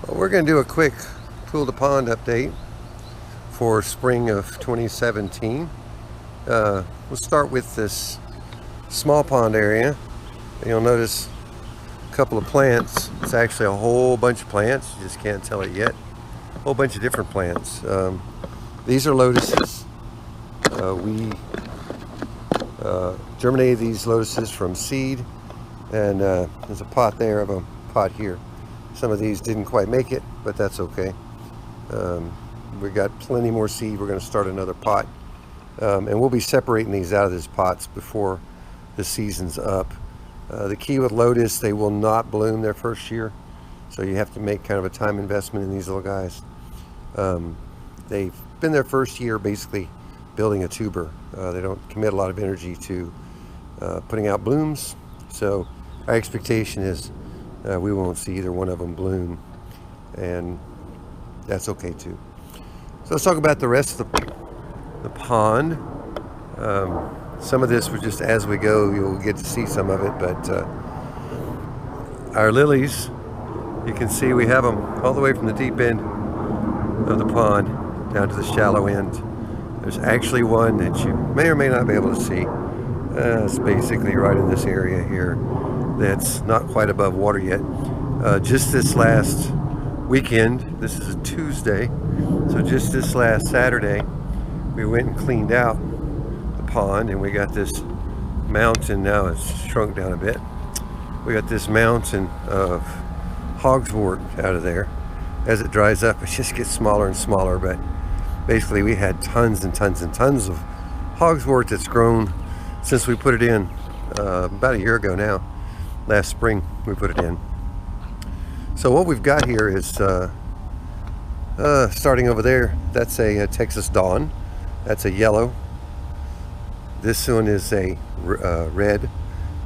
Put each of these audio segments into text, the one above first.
Well, we're going to do a quick pool to pond update for spring of 2017. We'll start with this small pond area. You'll notice a couple of plants. It's actually a whole bunch of plants. You just can't tell it yet. A whole bunch of different plants. These are lotuses. We germinated these lotuses from seed, and there's a pot there of a pot here. Some of these didn't quite make it, but that's okay. We got plenty more seed. We're going to start another pot, and we'll be separating these out of these pots before the season's up. The key with lotus, they will not bloom their first year, so you have to make kind of a time investment in these little guys. They've been their first year basically building a tuber. They don't commit a lot of energy to putting out blooms, so our expectation is we won't see either one of them bloom, and that's okay too. So let's talk about the rest of the pond. Some of this was just as we go, you'll get to see some of it, but our lilies, you can see we have them all the way from the deep end of the pond down to the shallow end. There's actually one that you may or may not be able to see. It's basically right in this area here that's not quite above water yet. Just this last weekend, this is a Tuesday, so just this last Saturday, we went and cleaned out the pond, and we got this mountain. Now it's shrunk down a bit. We got this mountain of hogswort out of there. As it dries up, it just gets smaller and smaller, but basically we had tons and tons and tons of hogswort that's grown since we put it in about a year ago now. Last spring we put it in. So what we've got here is starting over there, that's a Texas Dawn. That's a yellow. This one is a red,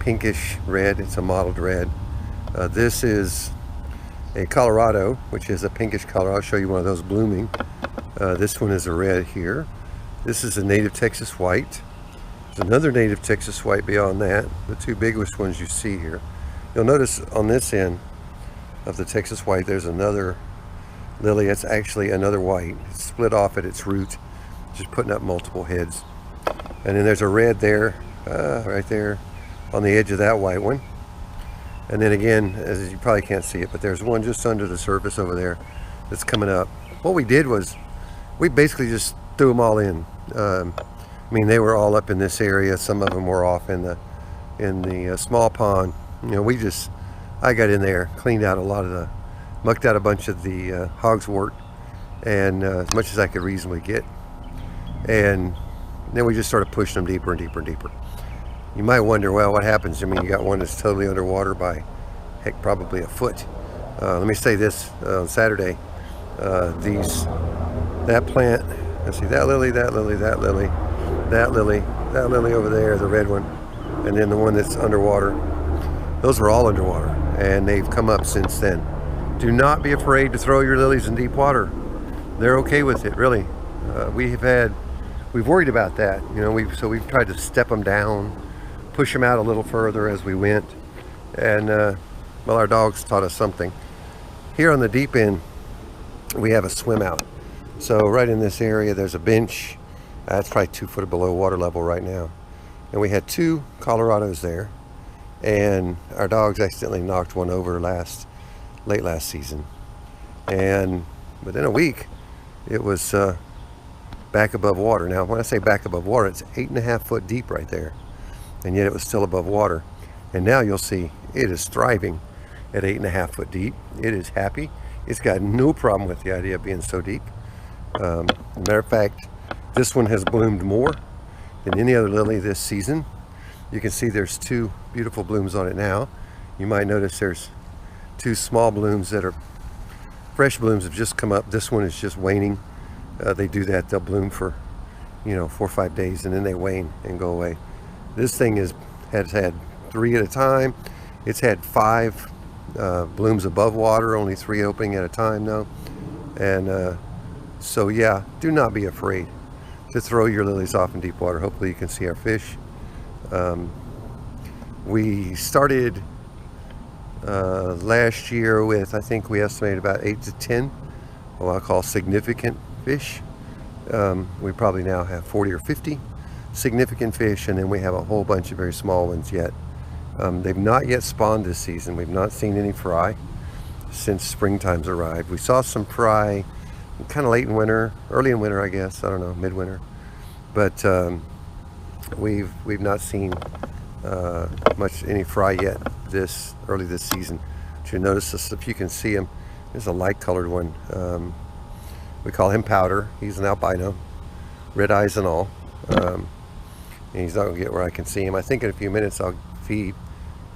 pinkish red. It's a mottled red. This is a Colorado, which is a pinkish color. I'll show you one of those blooming. This one is a red here. This is a native Texas white. There's another native Texas white beyond that, the two biggest ones you see here. You'll notice on this end of the Texas white, there's another lily. It's actually another white. It's split off at its root, just putting up multiple heads. And then there's a red there, right there on the edge of that white one. And then again, as you probably can't see it, but there's one just under the surface over there that's coming up. What we did was we basically just threw them all in. I mean, they were all up in this area. Some of them were off in the small pond. You know, I got in there, cleaned out mucked out a bunch of the hogswort, and as much as I could reasonably get. And then we just started pushing them deeper and deeper and deeper. You might wonder, well, what happens? I mean, you got one that's totally underwater by, heck, probably a foot. Let me say this, on Saturday, that plant, let's see, that lily, that lily, that lily, that lily, that lily over there, the red one, and then the one that's underwater. Those were all underwater, and they've come up since then. Do not be afraid to throw your lilies in deep water. They're okay with it, really. We've worried about that, you know. So we've tried to step them down, push them out a little further as we went, and well, our dogs taught us something. Here on the deep end, we have a swim out. So right in this area, there's a bench. It's probably 2 foot below water level right now. And we had 2 Colorados there, and our dogs accidentally knocked one over late last season. And within a week, it was back above water. Now, when I say back above water, it's 8.5 foot deep right there, and yet it was still above water. And now you'll see it is thriving at 8.5 foot deep. It is happy. It's got no problem with the idea of being so deep. Matter of fact, this one has bloomed more than any other lily this season. You can see there's 2 beautiful blooms on it now. You might notice there's 2 small blooms that are fresh blooms have just come up. This one is just waning. They do that. They'll bloom for, 4 or 5 days, and then they wane and go away. This thing has had 3 at a time. It's had 5 blooms above water, only 3 opening at a time though. And so yeah, do not be afraid to throw your lilies off in deep water. Hopefully you can see our fish. We started last year with, I think we estimated about 8 to 10, what I call significant fish. We probably now have 40 or 50 significant fish, and then we have a whole bunch of very small ones yet. They've not yet spawned this season. We've not seen any fry since springtime's arrived. We saw some fry kind of late in winter, early in winter, I guess. I don't know, midwinter. But we've not seen any fry yet early this season. But you notice this, if you can see him, there's a light colored one. We call him Powder. He's an albino, red eyes and all. And he's not gonna get where I can see him. I think in a few minutes I'll feed,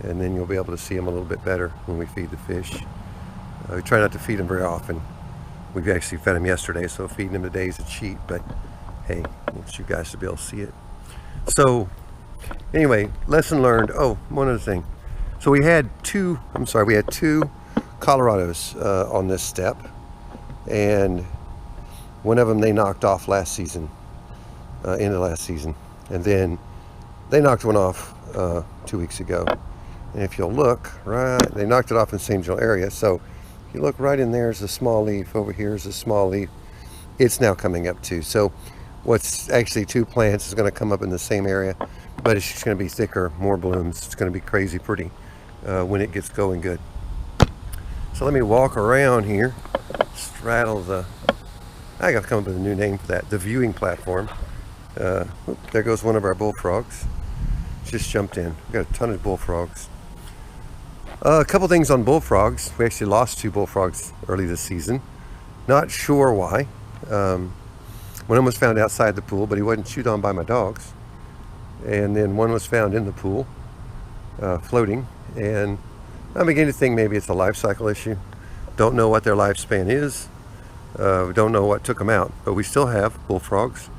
and then you'll be able to see him a little bit better when we feed the fish. We try not to feed him very often. We've actually fed him yesterday, so feeding him today is a cheat, but hey, I want you guys to be able to see it. So anyway, lesson learned. Oh, one other thing. So we had two Colorados on this step, and one of them they knocked off last season, into last season, and then they knocked one off 2 weeks ago. And if you'll look, right, they knocked it off in the same general area. So if you look right in there is a small leaf. Over here is a small leaf. It's now coming up too. So what's actually two plants is going to come up in the same area, but it's just going to be thicker, more blooms. It's going to be crazy pretty when it gets going good. So let me walk around here, straddle I got to come up with a new name for that, the viewing platform. There goes one of our bullfrogs. Just jumped in. We've got a ton of bullfrogs. A couple things on bullfrogs. We actually lost two bullfrogs early this season. Not sure why. One of them was found outside the pool, but he wasn't chewed on by my dogs. And then one was found in the pool, floating. And I'm beginning to think maybe it's a life cycle issue. Don't know what their lifespan is. We don't know what took them out, but we still have bullfrogs,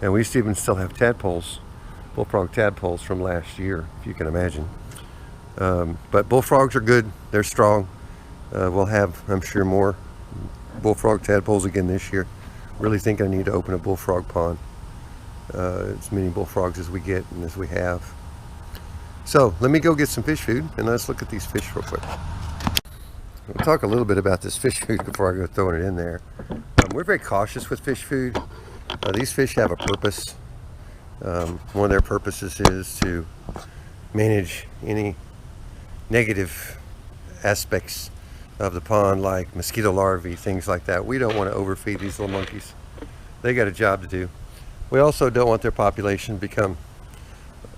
and we even still have tadpoles, bullfrog tadpoles from last year, if you can imagine. But bullfrogs are good. They're strong. We'll have, I'm sure, more bullfrog tadpoles again this year. Really think I need to open a bullfrog pond. As many bullfrogs as we get and as we have. So let me go get some fish food, and let's look at these fish real quick. We'll talk a little bit about this fish food before I go throwing it in there. We're very cautious with fish food. These fish have a purpose. One of their purposes is to manage any negative aspects of the pond, like mosquito larvae, things like that. We don't want to overfeed these little monkeys. They got a job to do. We also don't want their population to become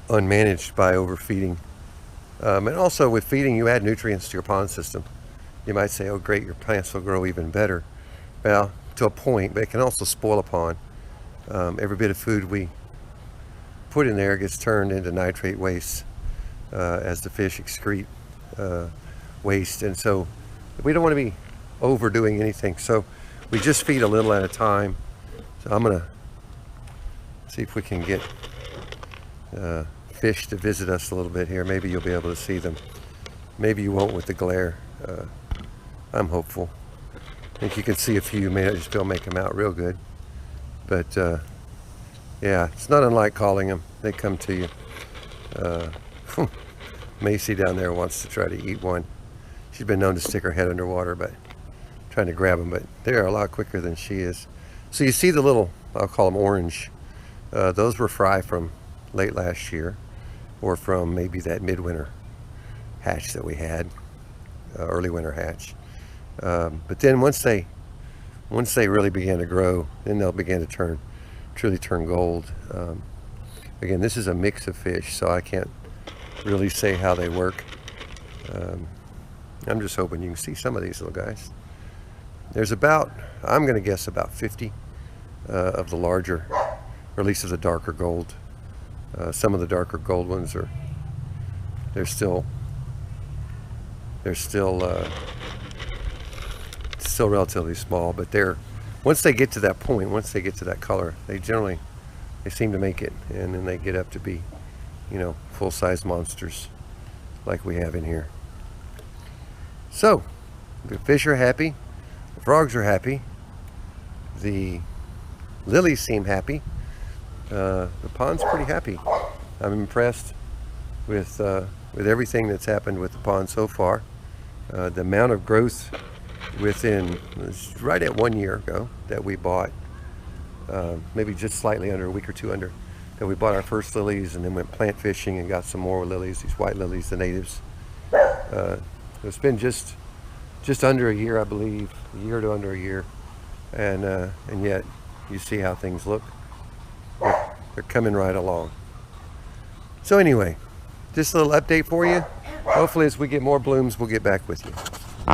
unmanaged by overfeeding. And also with feeding, you add nutrients to your pond system. You might say, oh great, your plants will grow even better. Well, to a point, but it can also spoil a pond. Every bit of food we put in there gets turned into nitrate waste as the fish excrete waste. And so we don't want to be overdoing anything. So we just feed a little at a time. So I'm going to see if we can get fish to visit us a little bit here. Maybe you'll be able to see them. Maybe you won't with the glare. I'm hopeful. I think you can see a few. May just don't make them out real good. But yeah, it's not unlike calling them. They come to you. Macy down there wants to try to eat one. She's been known to stick her head underwater, but trying to grab them. But they're a lot quicker than she is. So you see the little, I'll call them orange. Those were fry from late last year, or from maybe that midwinter hatch that we had, early winter hatch. But then once they really began to grow, then they'll begin to truly turn gold. Again, this is a mix of fish, so I can't really say how they work. I'm just hoping you can see some of these little guys. There's about, I'm going to guess about 50 of the larger, or at least of the darker gold. Some of the darker gold ones they're still relatively small, but once they get to that point, once they get to that color, they seem to make it, and then they get up to be, full-size monsters like we have in here. So the fish are happy, the frogs are happy, the lilies seem happy, the pond's pretty happy. I'm impressed with everything that's happened with the pond so far. The amount of growth within, it's right at 1 year ago that we bought, maybe just slightly under, a week or two under, that we bought our first lilies, and then went plant fishing and got some more lilies, these white lilies, the natives. It's been just under a year, I believe, a year to under a year, and yet you see how things look. They're coming right along. So anyway, just a little update for you. Hopefully as we get more blooms, we'll get back with you.